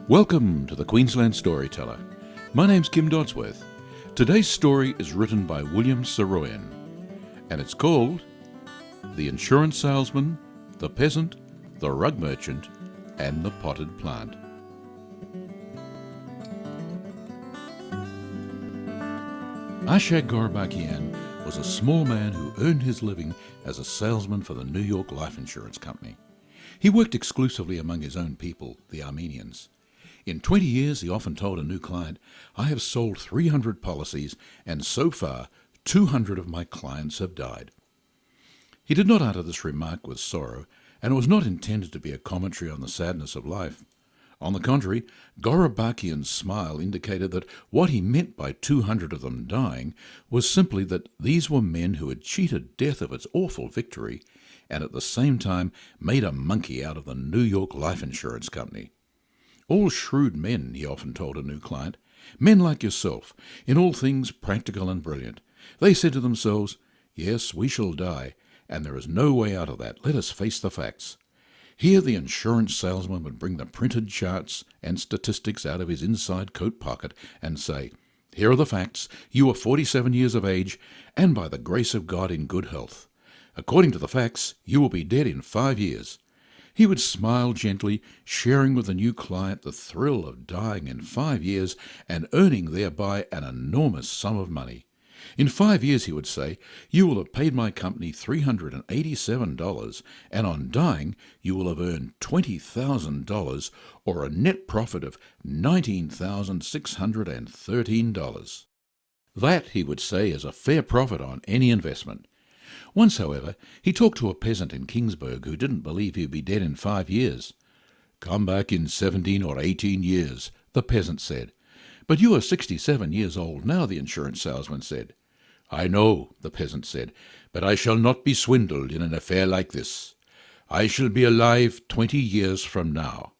Welcome to the Queensland Storyteller. My name's Kim Dodsworth. Today's story is written by William Saroyan, and it's called The Insurance Salesman, the Peasant, the Rug Merchant, and the Potted Plant. Ashag Gorobakian was a small man who earned his living as a salesman for the New York Life Insurance Company. He worked exclusively among his own people, the Armenians. In 20 years, he often told a new client, "I have sold 300 policies, and so far 200 of my clients have died." He did not utter this remark with sorrow, and it was not intended to be a commentary on the sadness of life. On the contrary, Gorobakian's smile indicated that what he meant by 200 of them dying was simply that these were men who had cheated death of its awful victory and at the same time made a monkey out of the New York Life Insurance Company. All shrewd men, he often told a new client, men like yourself, in all things practical and brilliant. They said to themselves, "Yes, we shall die, and there is no way out of that. Let us face the facts." Here the insurance salesman would bring the printed charts and statistics out of his inside coat pocket and say, "Here are the facts. You are 47 years of age, and by the grace of God in good health. According to the facts, you will be dead in 5 years. He would smile gently, sharing with the new client the thrill of dying in 5 years and earning thereby an enormous sum of money. In 5 years, he would say, you will have paid my company $387, and on dying you will have earned $20,000, or a net profit of $19,613. That, he would say, is a fair profit on any investment. Once, however, he talked to a peasant in Kingsburg who didn't believe he would be dead in 5 years. "Come back in 17 or 18 years, the peasant said. "But you are 67 years old now," the insurance salesman said. "I know," the peasant said, "but I shall not be swindled in an affair like this. I shall be alive 20 years from now.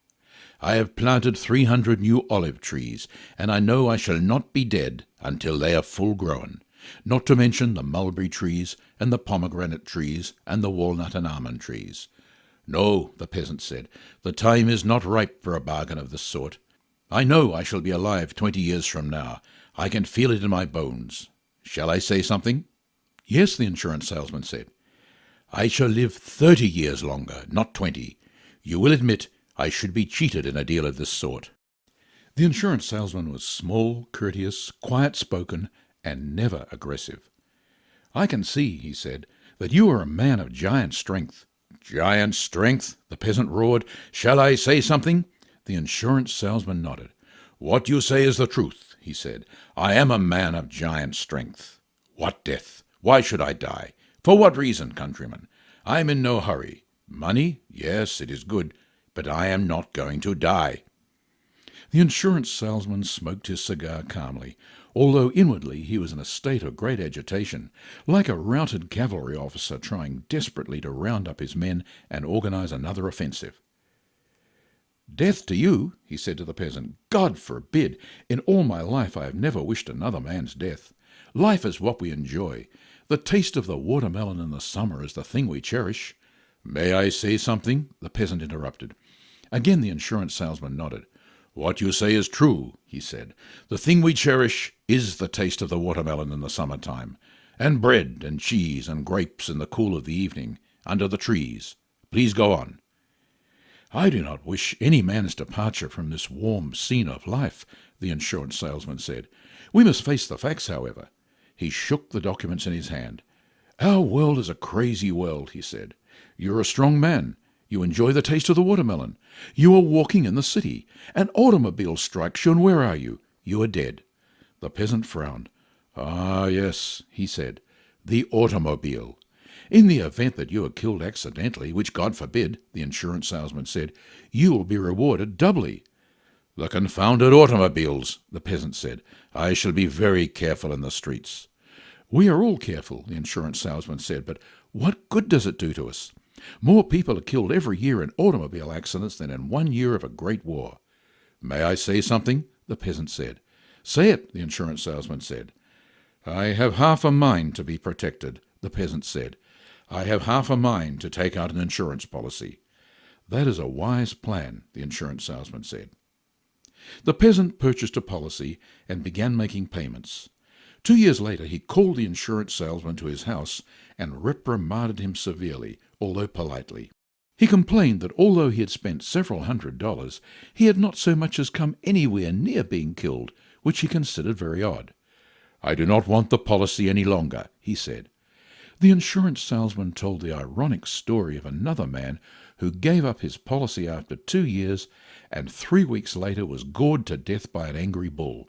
I have planted 300 new olive trees, and I know I shall not be dead until they are full grown. Not to mention the mulberry trees and the pomegranate trees and the walnut and almond trees." "No," the peasant said, "the time is not ripe for a bargain of this sort. I know I shall be alive 20 years from now. I can feel it in my bones. Shall I say something?" "Yes," the insurance salesman said. "I shall live 30 years longer, not 20. You will admit I should be cheated in a deal of this sort." The insurance salesman was small, courteous, quiet-spoken, and never aggressive. "I can see," he said, "that you are a man of giant strength." "Giant strength?" the peasant roared. "Shall I say something?" The insurance salesman nodded. "What you say is the truth," he said. "I am a man of giant strength. What death? Why should I die? For what reason, countrymen? I am in no hurry. Money? Yes, it is good, but I am not going to die." The insurance salesman smoked his cigar calmly, although inwardly he was in a state of great agitation, like a routed cavalry officer trying desperately to round up his men and organize another offensive. "Death to you?" he said to the peasant. "God forbid! In all my life I have never wished another man's death. Life is what we enjoy. The taste of the watermelon in the summer is the thing we cherish." "May I say something?" the peasant interrupted. Again the insurance salesman nodded. "What you say is true," he said. "The thing we cherish is the taste of the watermelon in the summer-time, and bread and cheese and grapes in the cool of the evening, under the trees. Please go on." "I do not wish any man's departure from this warm scene of life," the insurance salesman said. "We must face the facts, however." He shook the documents in his hand. "Our world is a crazy world," he said. "You're a strong man. You enjoy the taste of the watermelon. You are walking in the city. An automobile strikes you, and where are you? You are dead." The peasant frowned. "Ah, yes," he said, "the automobile. In the event that you are killed accidentally, which God forbid," the insurance salesman said, "you will be rewarded doubly." "The confounded automobiles," the peasant said. "I shall be very careful in the streets." "We are all careful," the insurance salesman said, "but what good does it do to us? More people are killed every year in automobile accidents than in 1 year of a great war." "May I say something?" the peasant said. "Say it," the insurance salesman said. "I have half a mind to be protected," the peasant said. "I have half a mind to take out an insurance policy." "That is a wise plan," the insurance salesman said. The peasant purchased a policy and began making payments. 2 years later, he called the insurance salesman to his house and reprimanded him severely, although politely. He complained that although he had spent several $100s, he had not so much as come anywhere near being killed, which he considered very odd. "I do not want the policy any longer," he said. The insurance salesman told the ironic story of another man who gave up his policy after 2 years and 3 weeks later was gored to death by an angry bull.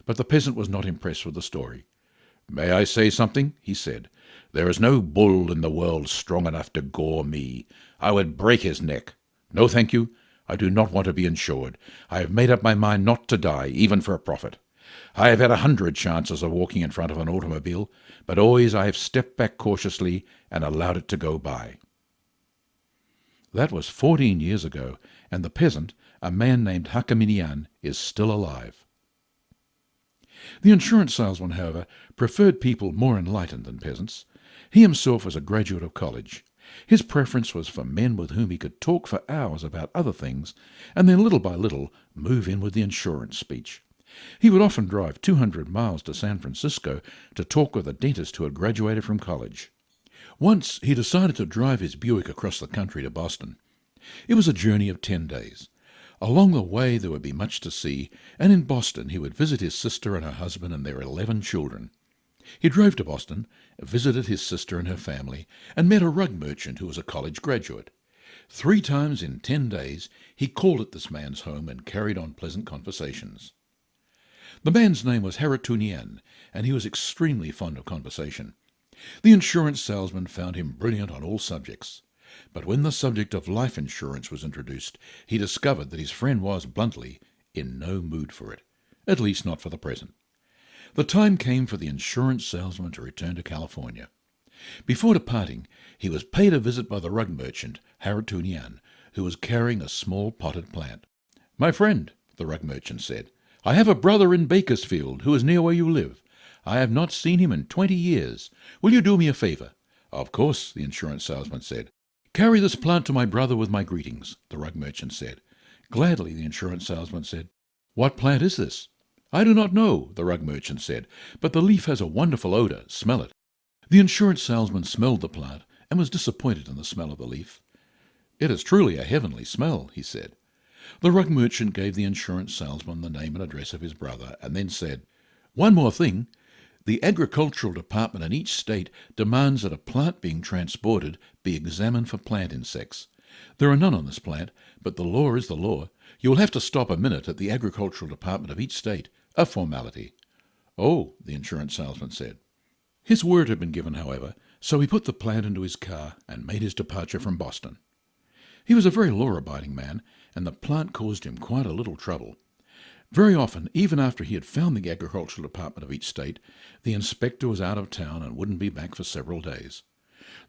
But the peasant was not impressed with the story. "May I say something?" he said. "There is no bull in the world strong enough to gore me. I would break his neck. No, thank you. I do not want to be insured. I have made up my mind not to die, even for a profit. I have had 100 chances of walking in front of an automobile, but always I have stepped back cautiously and allowed it to go by." That was 14 years ago, and the peasant, a man named Hakaminian, is still alive. The insurance salesman, however, preferred people more enlightened than peasants. He himself was a graduate of college. His preference was for men with whom he could talk for hours about other things, and then little by little move in with the insurance speech. He would often drive 200 miles to San Francisco to talk with a dentist who had graduated from college. Once he decided to drive his Buick across the country to Boston. It was a journey of 10 days. Along the way there would be much to see, and in Boston he would visit his sister and her husband and their 11 children. He drove to Boston, visited his sister and her family, and met a rug merchant who was a college graduate. 3 times in 10 days he called at this man's home and carried on pleasant conversations. The man's name was Haratunian, and he was extremely fond of conversation. The insurance salesman found him brilliant on all subjects. But when the subject of life insurance was introduced, he discovered that his friend was, bluntly, in no mood for it, at least not for the present. The time came for the insurance salesman to return to California. Before departing, he was paid a visit by the rug merchant, Haratunian, who was carrying a small potted plant. "My friend," the rug merchant said, "I have a brother in Bakersfield who is near where you live. I have not seen him in 20 years. Will you do me a favor?" "Of course," the insurance salesman said. "Carry this plant to my brother with my greetings," the rug merchant said. "Gladly," the insurance salesman said. "What plant is this?" "I do not know," the rug merchant said, "but the leaf has a wonderful odor. Smell it." The insurance salesman smelled the plant and was disappointed in the smell of the leaf. "It is truly a heavenly smell," he said. The rug merchant gave the insurance salesman the name and address of his brother, and then said, "One more thing. The agricultural department in each state demands that a plant being transported be examined for plant insects. There are none on this plant, but the law is the law. You will have to stop a minute at the agricultural department of each state. A formality." "Oh," the insurance salesman said. His word had been given, however, so he put the plant into his car and made his departure from Boston. He was a very law-abiding man, and the plant caused him quite a little trouble. Very often, even after he had found the agricultural department of each state, the inspector was out of town and wouldn't be back for several days.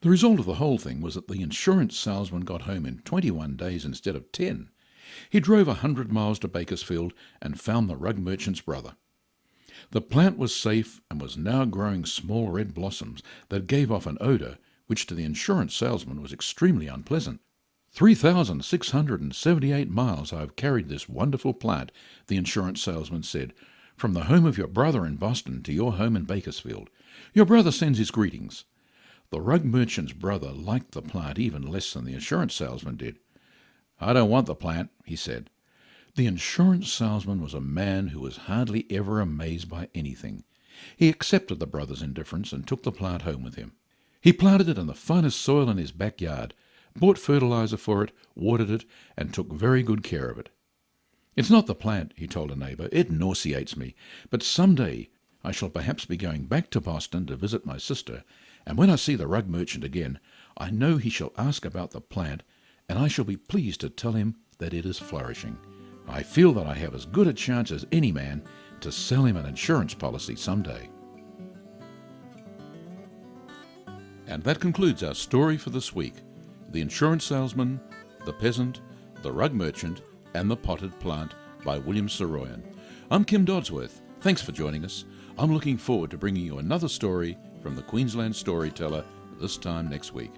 The result of the whole thing was that the insurance salesman got home in 21 days instead of 10. He drove 100 miles to Bakersfield and found the rug merchant's brother. The plant was safe and was now growing small red blossoms that gave off an odor which to the insurance salesman was extremely unpleasant. 3,678 miles I have carried this wonderful plant, the insurance salesman said, from the home of your brother in Boston to your home in Bakersfield. Your brother sends his greetings. The rug merchant's brother liked the plant even less than the insurance salesman did. "I don't want the plant," he said. The insurance salesman was a man who was hardly ever amazed by anything. He accepted the brother's indifference and took the plant home with him. He planted it in the finest soil in his backyard, bought fertilizer for it, watered it, and took very good care of it. "It's not the plant," he told a neighbour. "It nauseates me. But some day I shall perhaps be going back to Boston to visit my sister, and when I see the rug merchant again, I know he shall ask about the plant, and I shall be pleased to tell him that it is flourishing. I feel that I have as good a chance as any man to sell him an insurance policy someday." And that concludes our story for this week. The Insurance Salesman, The Peasant, The Rug Merchant, and The Potted Plant by William Saroyan. I'm Kim Dodsworth. Thanks for joining us. I'm looking forward to bringing you another story from the Queensland Storyteller this time next week.